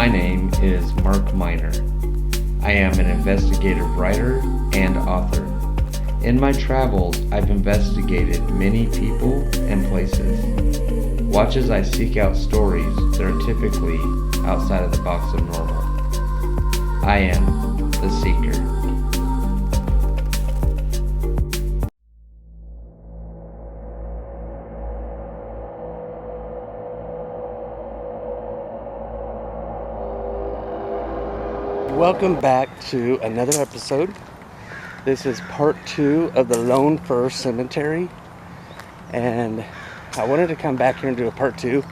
My name is Mark Miner. I am an investigative writer and author. In my travels, I've investigated many people and places. Watch as I seek out stories that are typically outside of the box of normal. I am the Seeker. Welcome back to another episode. This is part 2 of the Lone Fir Cemetery, and I wanted to come back here and do a part 2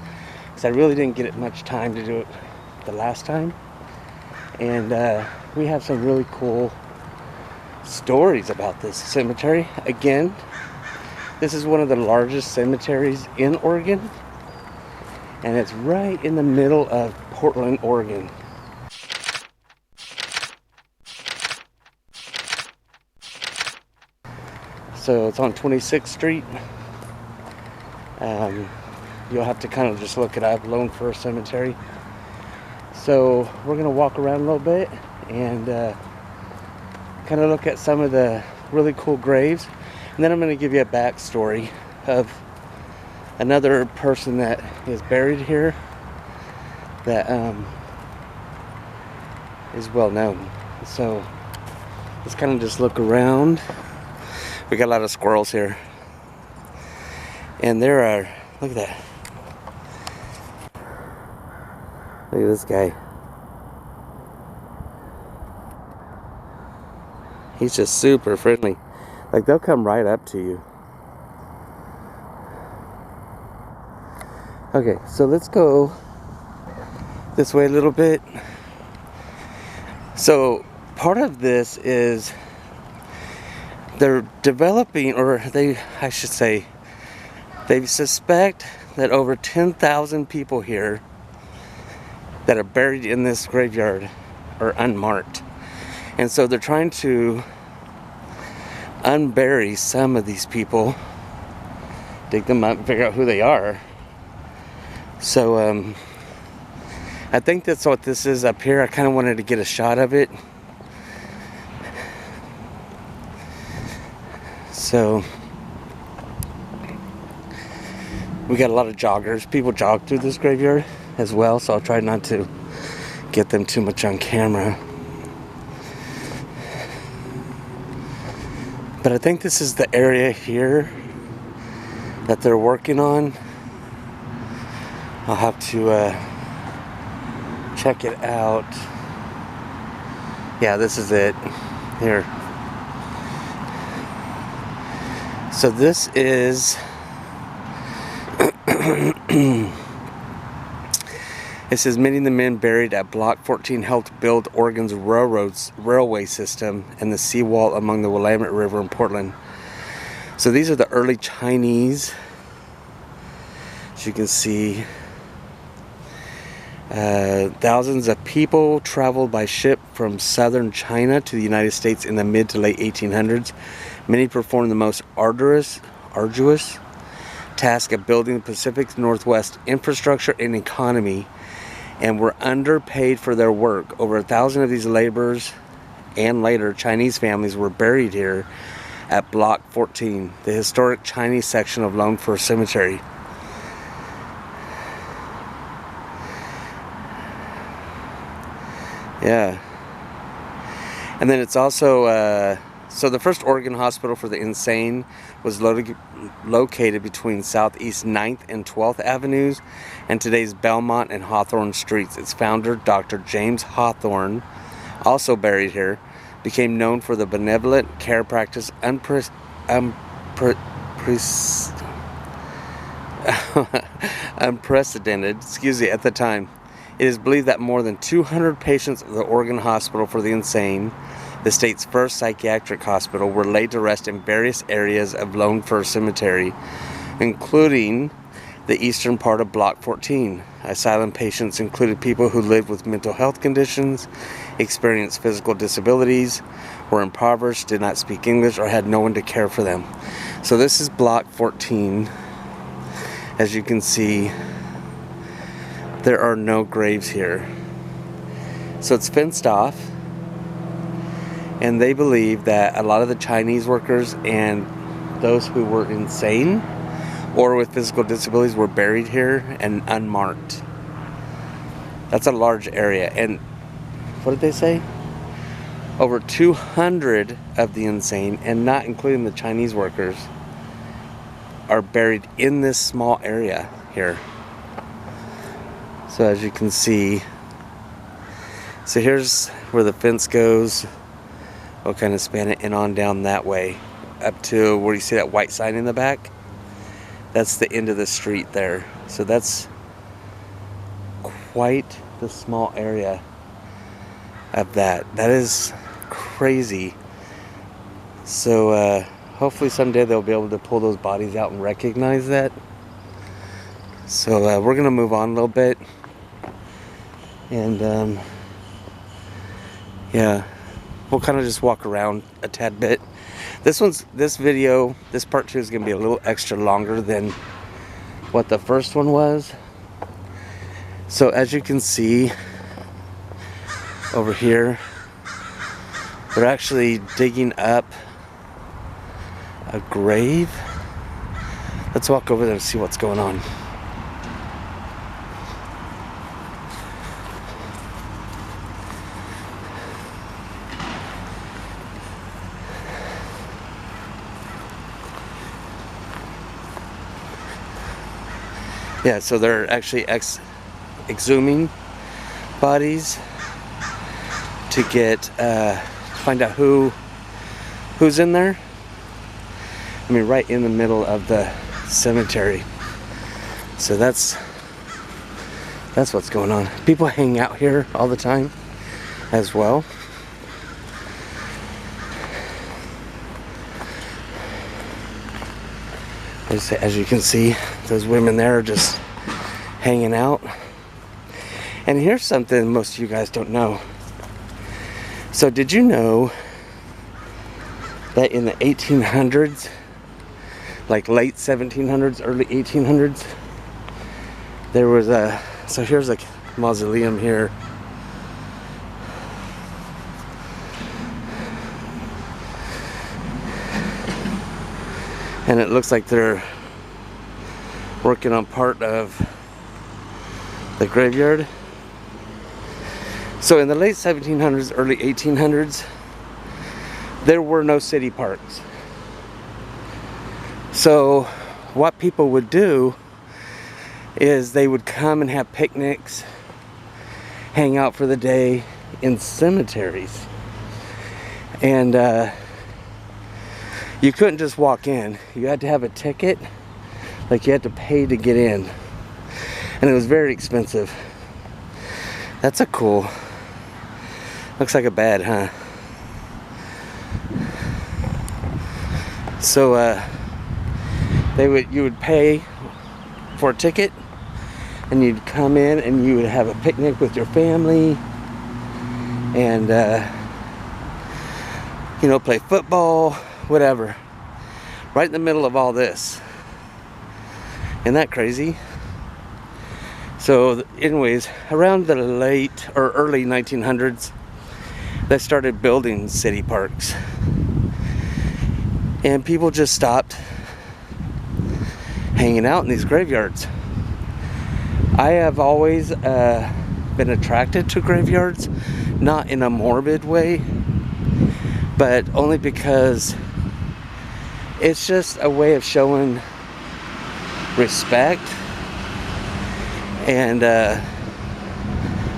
because I really didn't get much time to do it the last time, and we have some really cool stories about this cemetery. Again, this is one of the largest cemeteries in Oregon, and it's right in the middle of Portland, Oregon. So it's on 26th Street. You'll have to kind of just look it up, Lone Fir Cemetery. So we're going to walk around a little bit and kind of look at some of the really cool graves. And then I'm going to give you a backstory of another person that is buried here that is well known. So let's kind of just look around. We got a lot of squirrels here. And there are, look at that. Look at this guy. He's just super friendly. Like, they'll come right up to you. Okay, so let's go this way a little bit. So part of this is they're developing, or they suspect that over 10,000 people here that are buried in this graveyard are unmarked. And so they're trying to unbury some of these people, dig them up, and figure out who they are. So I think that's what this is up here. I kind of wanted to get a shot of it. So we got a lot of joggers. People jog through this graveyard as well, so I'll try not to get them too much on camera. But I think this is the area here that they're working on. I'll have to check it out. Yeah, this is it. Here. So this is it says many of the men buried at Block 14 helped build Oregon's railway system and the seawall among the Willamette River in Portland. So these are the early Chinese. As you can see, thousands of people traveled by ship from southern China to the United States in the mid to late 1800s. Many performed the most arduous task of building the Pacific Northwest infrastructure and economy, and were underpaid for their work. Over 1,000 of these laborers and later Chinese families were buried here at Block 14, the historic Chinese section of Lone Fir Cemetery. Yeah. And then it's also so the first Oregon hospital for the insane was located between Southeast 9th and 12th Avenues and today's Belmont and Hawthorne Streets. Its founder, Dr. James Hawthorne, also buried here, became known for the benevolent care practice unprecedented, at the time. It is believed that more than 200 patients of the Oregon Hospital for the Insane, the state's first psychiatric hospital, were laid to rest in various areas of Lone Fir Cemetery, including the eastern part of Block 14. Asylum patients included people who lived with mental health conditions, experienced physical disabilities, were impoverished, did not speak English, or had no one to care for them. So this is Block 14. As you can see, there are no graves here. So it's fenced off, and they believe that a lot of the Chinese workers and those who were insane or with physical disabilities were buried here and unmarked. That's a large area. And what did they say? Over 200 of the insane, and not including the Chinese workers, are buried in this small area here. So as you can see, so here's where the fence goes. We'll kind of span it in on down that way up to where you see that white sign in the back. That's the end of the street there. So that's quite the small area of that. That is crazy. So hopefully someday they'll be able to pull those bodies out and recognize that. So we're gonna move on a little bit, and yeah, we'll kind of just walk around a tad bit. This part 2 is gonna be a little extra longer than what the first one was. So as you can see over here, they're actually digging up a grave. Let's walk over there and see what's going on. Yeah, so they're actually exhuming bodies to get find out who's in there. I mean, right in the middle of the cemetery. So that's what's going on. People hang out here all the time as well. As you can see, those women there are just hanging out. And here's something most of you guys don't know. So did you know that in the 1800s, like late 1700s, early 1800s, there was so here's a mausoleum here. And it looks like they're working on part of the graveyard. So in the late 1700s, early 1800s, there were no city parks. So what people would do is they would come and have picnics, hang out for the day in cemeteries. And you couldn't just walk in. You had to have a ticket. Like, you had to pay to get in. And it was very expensive. That's a cool... Looks like a bed, huh? So you would pay for a ticket, and you'd come in and you would have a picnic with your family, and you know, play football, whatever, right in the middle of all this. Isn't that crazy? So anyways, around the late or early 1900s, they started building city parks, and people just stopped hanging out in these graveyards. I have always been attracted to graveyards, not in a morbid way, but only because it's just a way of showing respect, and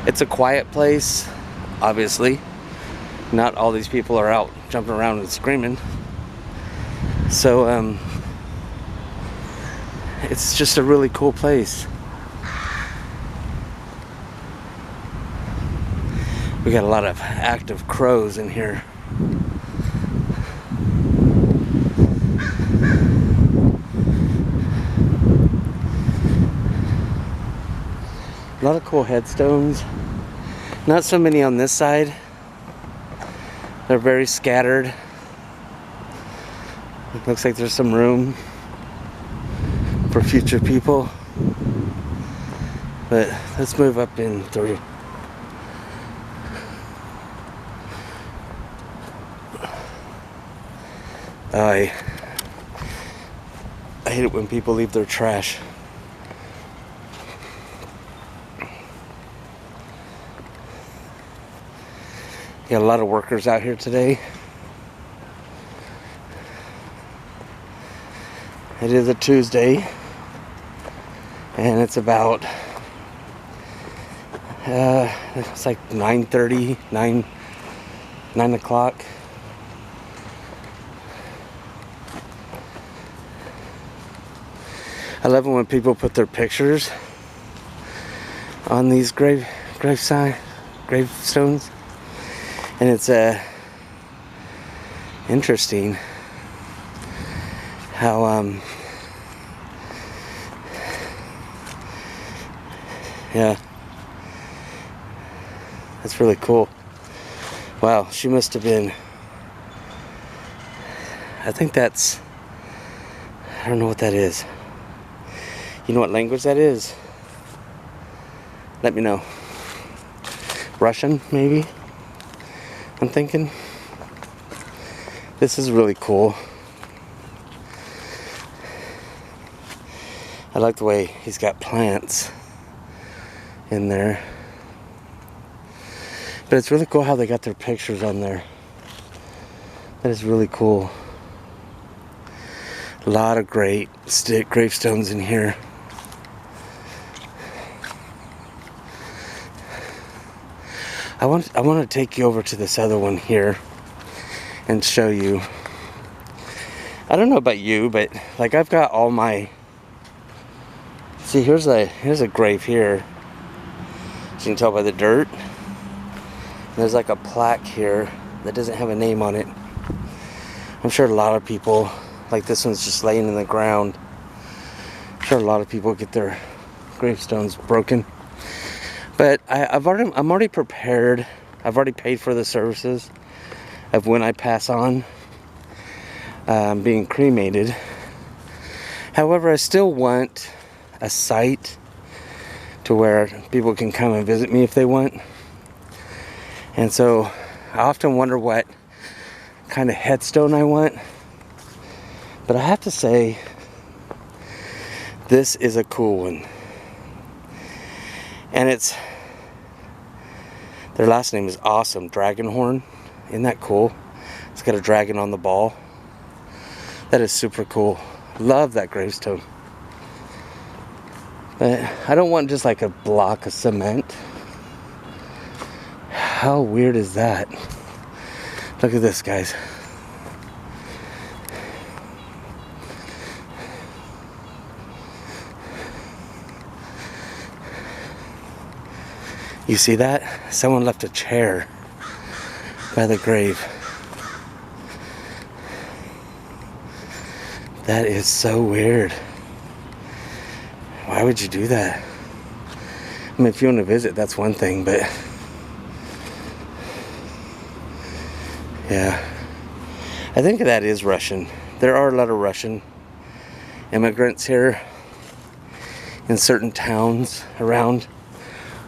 it's a quiet place. Obviously, not all these people are out jumping around and screaming. So it's just a really cool place. We got a lot of active crows in here. A lot of cool headstones. Not so many on this side. They're very scattered. It looks like there's some room for future people. But let's move up in through. I hate it when people leave their trash. Got a lot of workers out here today. It is a Tuesday, and it's about it's like 9:30, 9 o'clock. I love it when people put their pictures on these gravestones, and it's interesting how yeah, that's really cool. Wow, she must have been, I think that's, I don't know what that is. You know what language that is? Let me know. Russian, maybe? I'm thinking. This is really cool. I like the way he's got plants in there. But it's really cool how they got their pictures on there. That is really cool. A lot of great gravestones in here. I want to take you over to this other one here and show you. I don't know about you, but like I've got all my. See, here's a grave here. As you can tell by the dirt. There's like a plaque here that doesn't have a name on it. I'm sure a lot of people, like this one's just laying in the ground. I'm sure a lot of people get their gravestones broken. But I'm already prepared. I've already paid for the services of when I pass on being cremated. However, I still want a site to where people can come and visit me if they want. And so I often wonder what kind of headstone I want. But I have to say, this is a cool one. And their last name is awesome, Dragonhorn. Isn't that cool? It's got a dragon on the ball. That is super cool. Love that gravestone. But I don't want just like a block of cement. How weird is that? Look at this, guys. You see that? Someone left a chair by the grave. That is so weird. Why would you do that? I mean, if you want to visit, that's one thing, but yeah. I think that is Russian. There are a lot of Russian immigrants here in certain towns around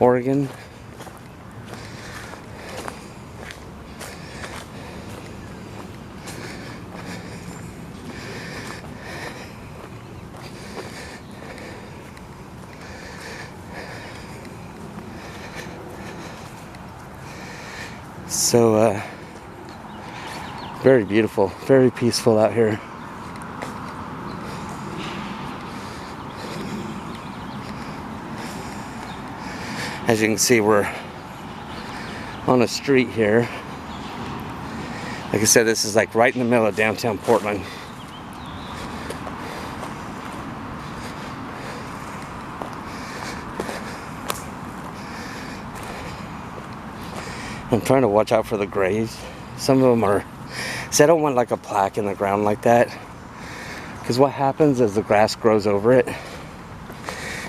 Oregon. So, very beautiful, very peaceful out here. As you can see, we're on a street here. Like I said, this is like right in the middle of downtown Portland. I'm trying to watch out for the graves. Some of them are, see, I don't want like a plaque in the ground like that, because what happens is the grass grows over it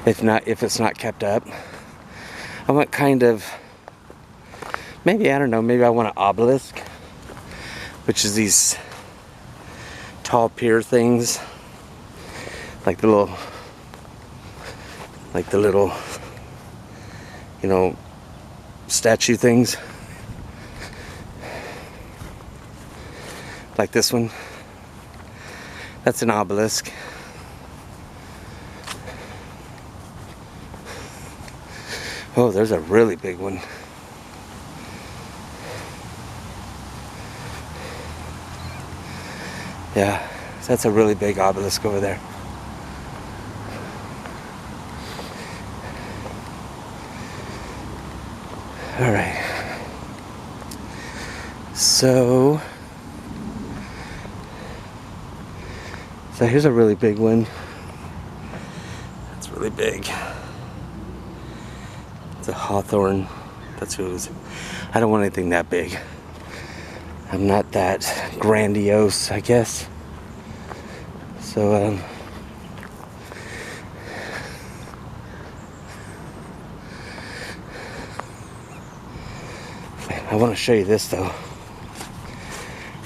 if it's not kept up. I want kind of, maybe, I don't know, maybe I want an obelisk, which is these tall pier things, like the little, you know, statue things. Like this one. That's an obelisk. Oh, there's a really big one. Yeah, that's a really big obelisk over there. All right. So here's a really big one. It's really big. It's a hawthorn. That's what it is. I don't want anything that big. I'm not that grandiose, I guess. So, I want to show you this though.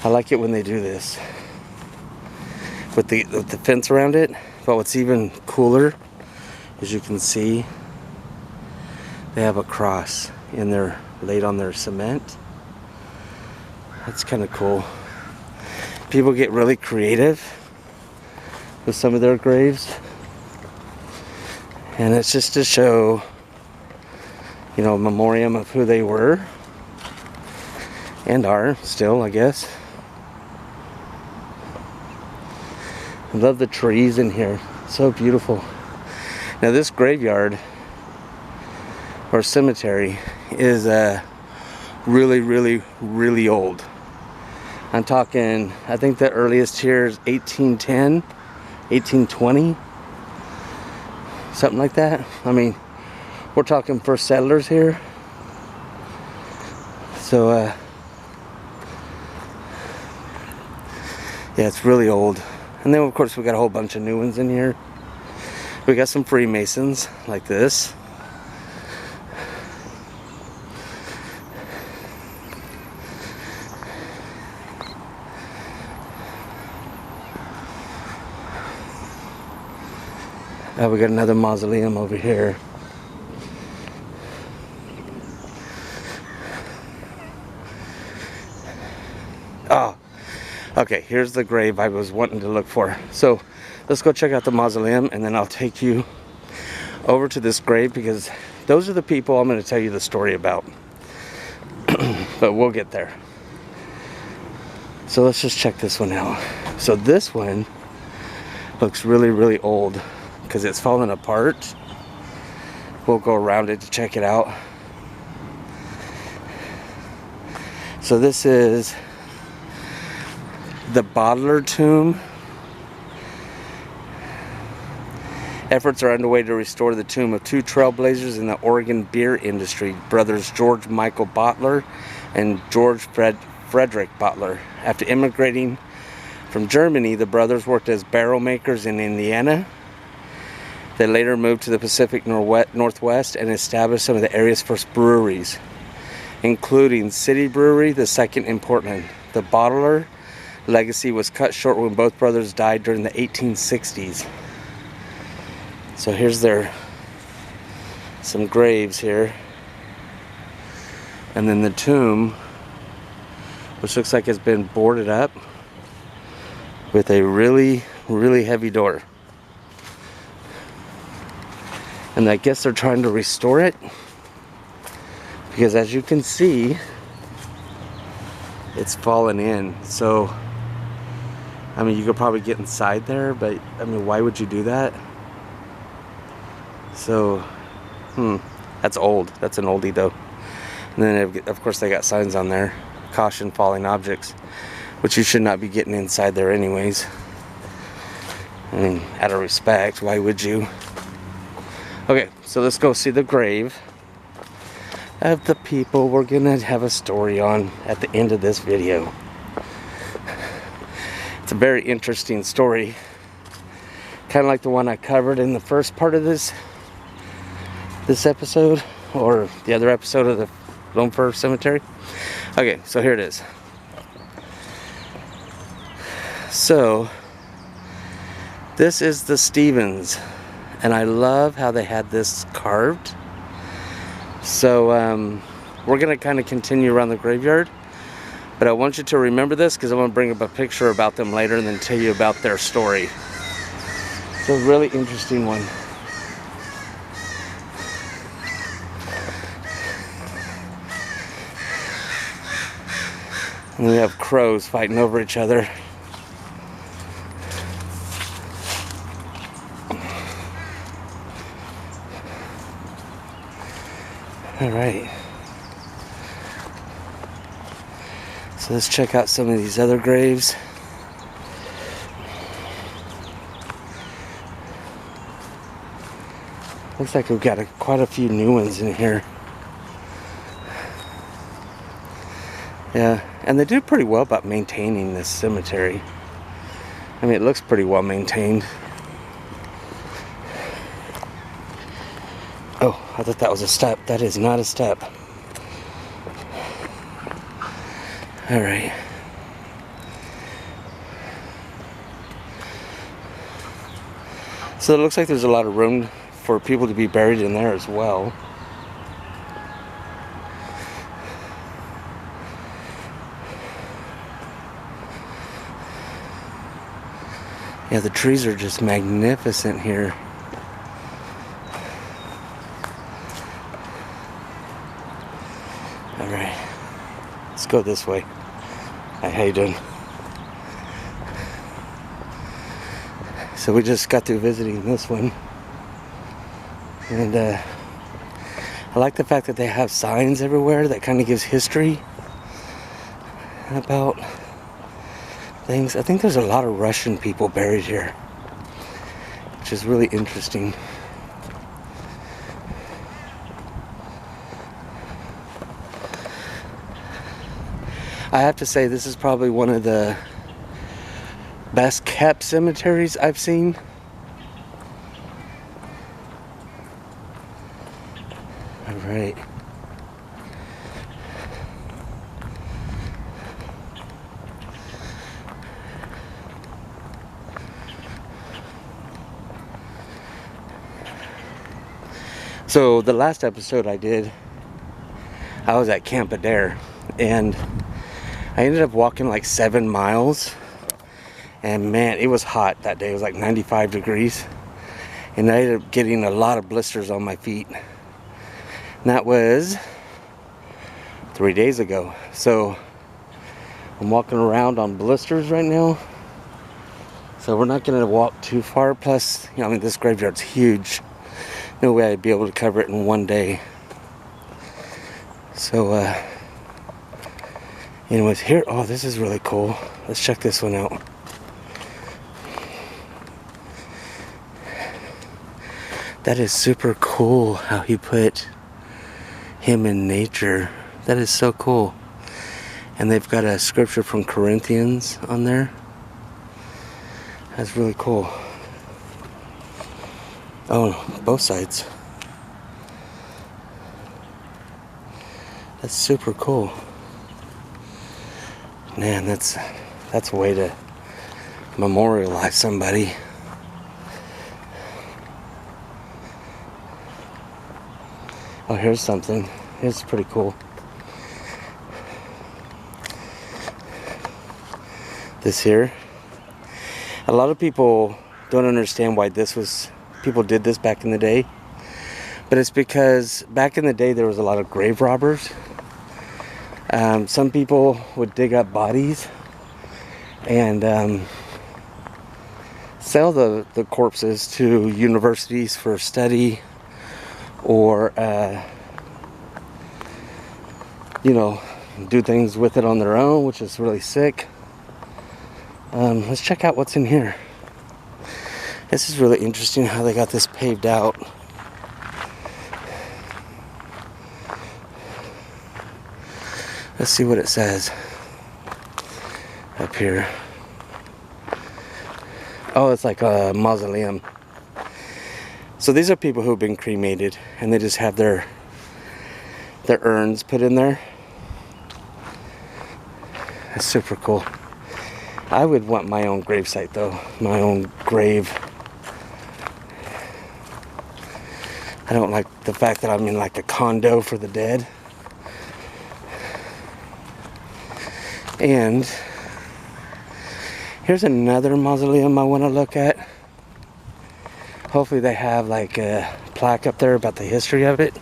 I like it when they do this with the fence around it. But what's even cooler, as you can see, they have a cross in there laid on their cement. That's kind of cool. People get really creative with some of their graves, and it's just to show, you know, a memoriam of who they were and are still, I guess. I love the trees in here. So beautiful. Now this graveyard or cemetery is really old. I'm talking, I think the earliest here is 1810, 1820, something like that. I mean, we're talking first settlers here. So, yeah, it's really old. And then, of course, we got a whole bunch of new ones in here. We got some Freemasons, like this. We got another mausoleum over here. Oh, okay, here's the grave I was wanting to look for. So let's go check out the mausoleum, and then I'll take you over to this grave, because those are the people I'm going to tell you the story about. But we'll get there. So let's just check this one out. So this one looks really old, because it's fallen apart. We'll go around it to check it out. So this is the bottler tomb. Efforts are underway to restore the tomb of two trailblazers in the Oregon beer industry, brothers George Michael Bottler and George Frederick Bottler. After immigrating from Germany, the brothers worked as barrel makers in Indiana. They later moved to the Pacific Northwest and established some of the area's first breweries, including City Brewery, the second in Portland. The bottler legacy was cut short when both brothers died during the 1860s. So here's some graves here. And then the tomb, which looks like it's been boarded up with a really heavy door. And I guess they're trying to restore it, because as you can see, it's fallen in. So, I mean, you could probably get inside there, but I mean, why would you do that? So, that's old. That's an oldie though. And then, of course, they got signs on there. Caution falling objects, which you should not be getting inside there anyways. I mean, out of respect, why would you? Okay, so let's go see the grave of the people we're gonna have a story on at the end of this video. It's a very interesting story, kind of like the one I covered in the first part of this episode, or the other episode of the Lone Fir Cemetery. Okay, so here it is. So this is the Stevens, and I love how they had this carved. So we're gonna kind of continue around the graveyard, But I want you to remember this because I'm going to bring up a picture about them later and then tell you about their story. It's a really interesting one. And we have crows fighting over each other. All right. So let's check out some of these other graves. Looks like we've got quite a few new ones in here. Yeah, and they do pretty well about maintaining this cemetery. I mean, it looks pretty well maintained. Oh, I thought that was a step. That is not a step. All right. So it looks like there's a lot of room for people to be buried in there as well. Yeah, the trees are just magnificent here. All right, let's go this way. Hi, how you doing? So we just got through visiting this one. And I like the fact that they have signs everywhere that kind of gives history about things. I think there's a lot of Russian people buried here, which is really interesting. I have to say this is probably one of the best kept cemeteries I've seen. All right. So the last episode I did, I was at Camp Adair, and I ended up walking like 7 miles, and man, it was hot that day. It was like 95 degrees, and I ended up getting a lot of blisters on my feet. And that was 3 days ago. So I'm walking around on blisters right now. So we're not gonna walk too far. Plus, I mean, this graveyard's huge. No way I'd be able to cover it in one day. So, anyways, here, oh, this is really cool. Let's check this one out. That is super cool how he put him in nature. That is so cool. And they've got a scripture from Corinthians on there. That's really cool. Oh, both sides. That's super cool. Man, that's a way to memorialize somebody. Oh, here's something. It's pretty cool. This here. A lot of people don't understand why people did this back in the day. But it's because back in the day there was a lot of grave robbers. Some people would dig up bodies and sell the corpses to universities for study, or do things with it on their own, which is really sick. Let's check out what's in here. This is really interesting how they got this paved out. Let's see what it says up here. Oh, it's like a mausoleum. So these are people who have been cremated, and they just have their urns put in there. That's super cool. I would want my own gravesite though, my own grave. I don't like the fact that I'm in like a condo for the dead. And here's another mausoleum I want to look at. Hopefully they have like a plaque up there about the history of it.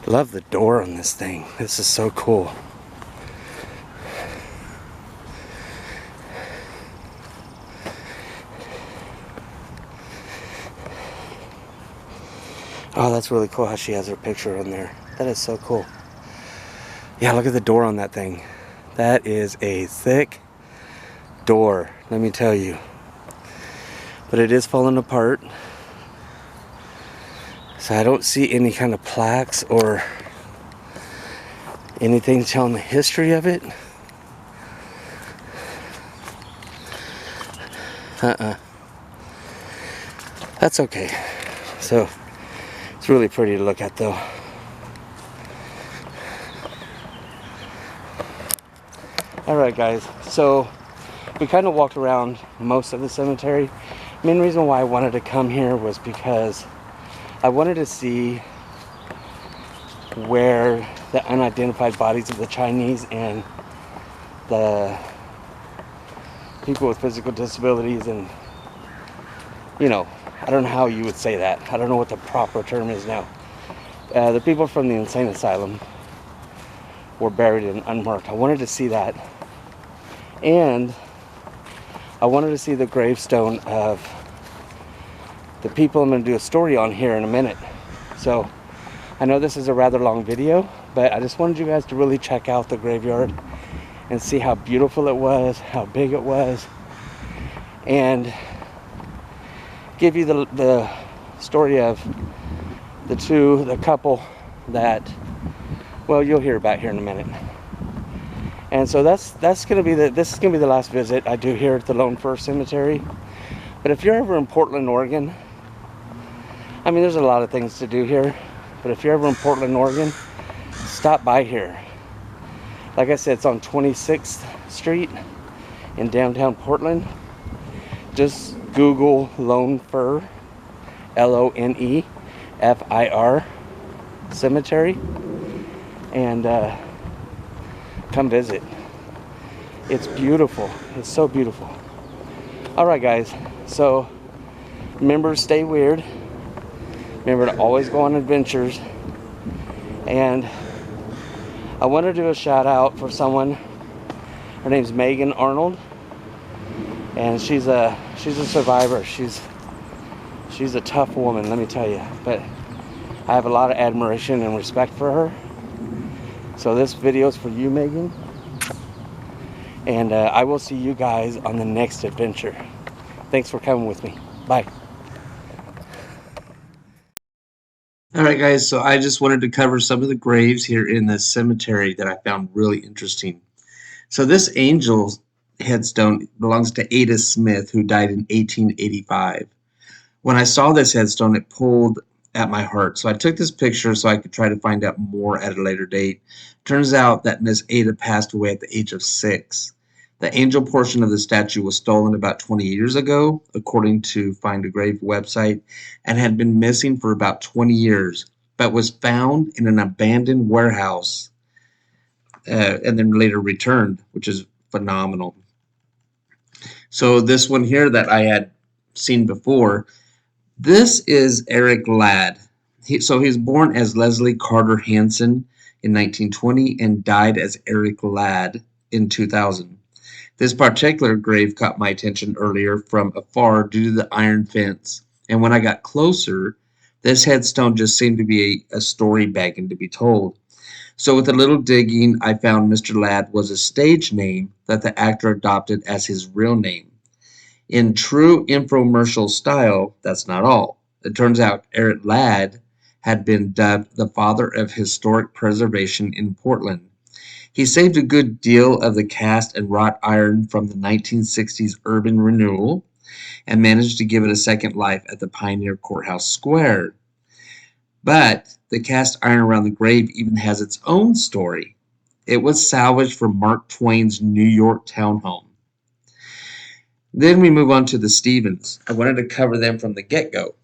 Love the door on this thing. This is so cool. Oh, that's really cool how she has her picture on there. That is so cool. Yeah, look at the door on that thing. That is a thick door, let me tell you. But it is falling apart. So I don't see any kind of plaques or anything telling the history of it. That's okay. So it's really pretty to look at though. Alright guys, so we kind of walked around most of the cemetery. Main reason why I wanted to come here was because I wanted to see where the unidentified bodies of the Chinese and the people with physical disabilities, and you know, I don't know how you would say that. I don't know what the proper term is now. The people from the insane asylum were buried and unmarked. I wanted to see that. And I wanted to see the gravestone of the people I'm going to do a story on here in a minute. So I know this is a rather long video, but I just wanted you guys to really check out the graveyard and see how beautiful it was, how big it was, and give you the story of the couple that, well, you'll hear about here in a minute. And so this is gonna be the last visit I do here at the Lone Fir Cemetery. But if you're ever in Portland, Oregon, I mean, there's a lot of things to do here, but if you're ever in Portland, Oregon, stop by here. Like I said, it's on 26th Street in downtown Portland. Just Google Lone Fir, LONEFIR Cemetery, and come visit. It's beautiful. It's so beautiful. Alright guys, so remember, stay weird. Remember to always go on adventures. And I want to do a shout out for someone. Her name's Megan Arnold, and she's a survivor. She's a tough woman, let me tell you. But I have a lot of admiration and respect for her. So this video is for you, Megan. And I will see you guys on the next adventure. Thanks for coming with me. Bye. Alright guys, so I just wanted to cover some of the graves here in the cemetery that I found really interesting. So this angel headstone belongs to Ada Smith, who died in 1885. When I saw this headstone, it pulled at my heart. So I took this picture so I could try to find out more at a later date. Turns out that Miss Ada passed away at the age of 6. The angel portion of the statue was stolen about 20 years ago, according to Find a Grave website, and had been missing for about 20 years, but was found in an abandoned warehouse and then later returned, which is phenomenal. So this one here that I had seen before, this is Eric Ladd. He was born as Leslie Carter Hansen in 1920 and died as Eric Ladd in 2000. This particular grave caught my attention earlier from afar due to the iron fence, and when I got closer, this headstone just seemed to be a story begging to be told. So with a little digging, I found Mr. Ladd was a stage name that the actor adopted as his real name. In true infomercial style, that's not all. It turns out Eric Ladd had been dubbed the father of historic preservation in Portland. He saved a good deal of the cast and wrought iron from the 1960s urban renewal and managed to give it a second life at the Pioneer Courthouse Square. But the cast iron around the grave even has its own story. It was salvaged from Mark Twain's New York townhome. Then we move on to the Stevens. I wanted to cover them from the get-go.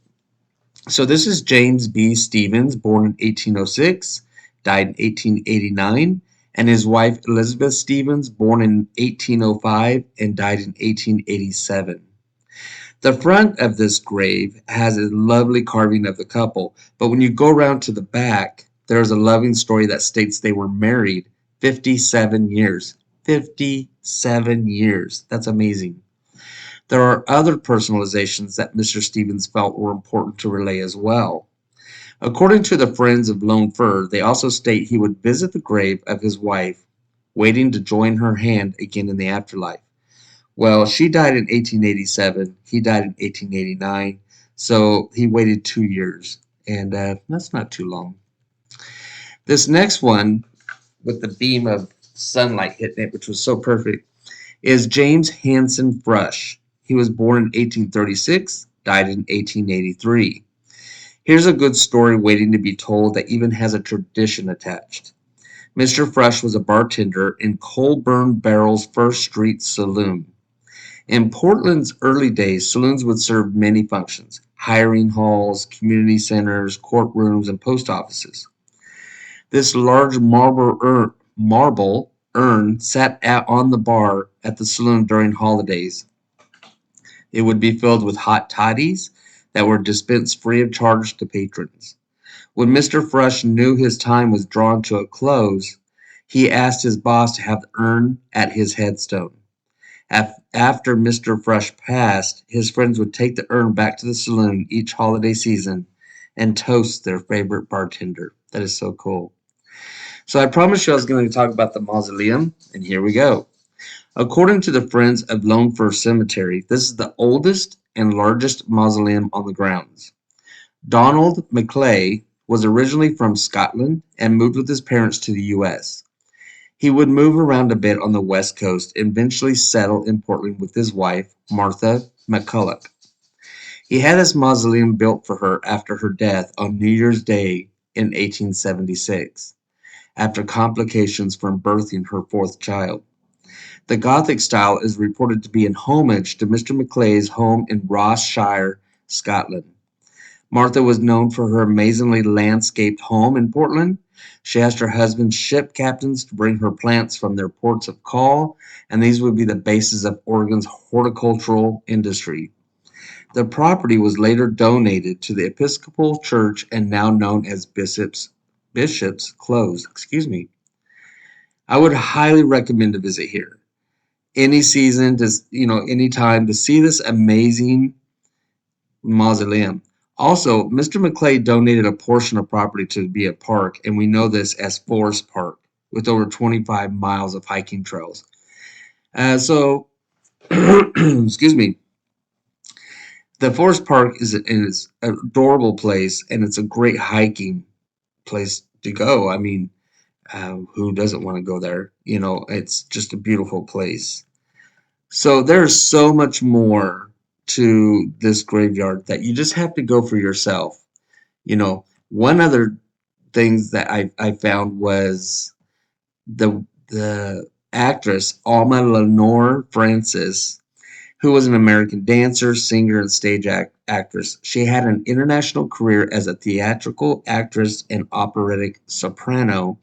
So this is James B. Stevens, born in 1806, died in 1889, and his wife Elizabeth Stevens, born in 1805 and died in 1887. The front of this grave has a lovely carving of the couple, but when you go around to the back, there's a loving story that states they were married 57 years. 57 years. That's amazing. There are other personalizations that Mr. Stevens felt were important to relay as well. According to the Friends of Lone Fir, they also state he would visit the grave of his wife, waiting to join her hand again in the afterlife. Well, she died in 1887. He died in 1889. So he waited 2 years. And that's not too long. This next one, with the beam of sunlight hitting it, which was so perfect, is James Hanson Frush. He was born in 1836, died in 1883. Here's a good story waiting to be told that even has a tradition attached. Mr. Frush was a bartender in Colburn Barrel's First Street Saloon. In Portland's early days, saloons would serve many functions: hiring halls, community centers, courtrooms, and post offices. This large marble urn sat on the bar at the saloon during holidays. It would be filled with hot toddies that were dispensed free of charge to patrons. When Mr. Frush knew his time was drawing to a close, he asked his boss to have the urn at his headstone. After Mr. Frush passed, his friends would take the urn back to the saloon each holiday season and toast their favorite bartender. That is so cool. So I promised you I was going to talk about the mausoleum, and here we go. According to the Friends of Lone Fir Cemetery, this is the oldest and largest mausoleum on the grounds. Donald Maclay was originally from Scotland and moved with his parents to the U.S. He would move around a bit on the West Coast and eventually settle in Portland with his wife, Martha McCulloch. He had his mausoleum built for her after her death on New Year's Day in 1876, after complications from birthing her fourth child. The Gothic style is reported to be in homage to Mr. Maclay's home in Ross Shire, Scotland. Martha was known for her amazingly landscaped home in Portland. She asked her husband's ship captains to bring her plants from their ports of call, and these would be the basis of Oregon's horticultural industry. The property was later donated to the Episcopal Church and now known as Bishop's Close. Excuse me. I would highly recommend a visit here. Any season, any time to see this amazing mausoleum. Also, Mr. Maclay donated a portion of property to be a park, and we know this as Forest Park, with over 25 miles of hiking trails. Excuse me. The Forest Park is an adorable place, and it's a great hiking place to go. I mean, who doesn't want to go there? It's just a beautiful place. So there's so much more to this graveyard that you just have to go for yourself. One other thing that I found was the actress Alma Lenore Francis, who was an American dancer, singer, and stage actress. She had an international career as a theatrical actress and operatic soprano,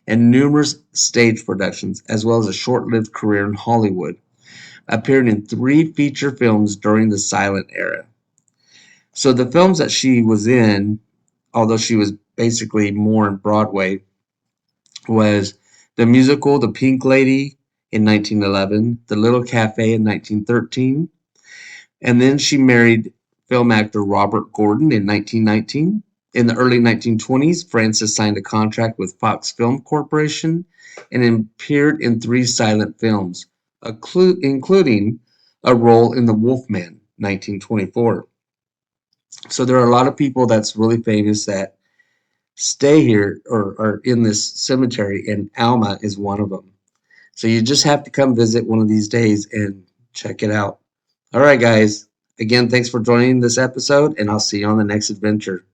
and numerous stage productions, as well as a short-lived career in Hollywood, appearing in 3 feature films during the silent era. So the films that she was in, although she was basically more in Broadway, was the musical The Pink Lady in 1911, The Little Cafe in 1913, and then she married film actor Robert Gordon in 1919. In the early 1920s, Frances signed a contract with Fox Film Corporation and appeared in 3 silent films, including a role in The Wolfman, 1924. So there are a lot of people that's really famous that stay here or are in this cemetery, and Alma is one of them. So you just have to come visit one of these days and check it out. All right, guys. Again, thanks for joining this episode, and I'll see you on the next adventure.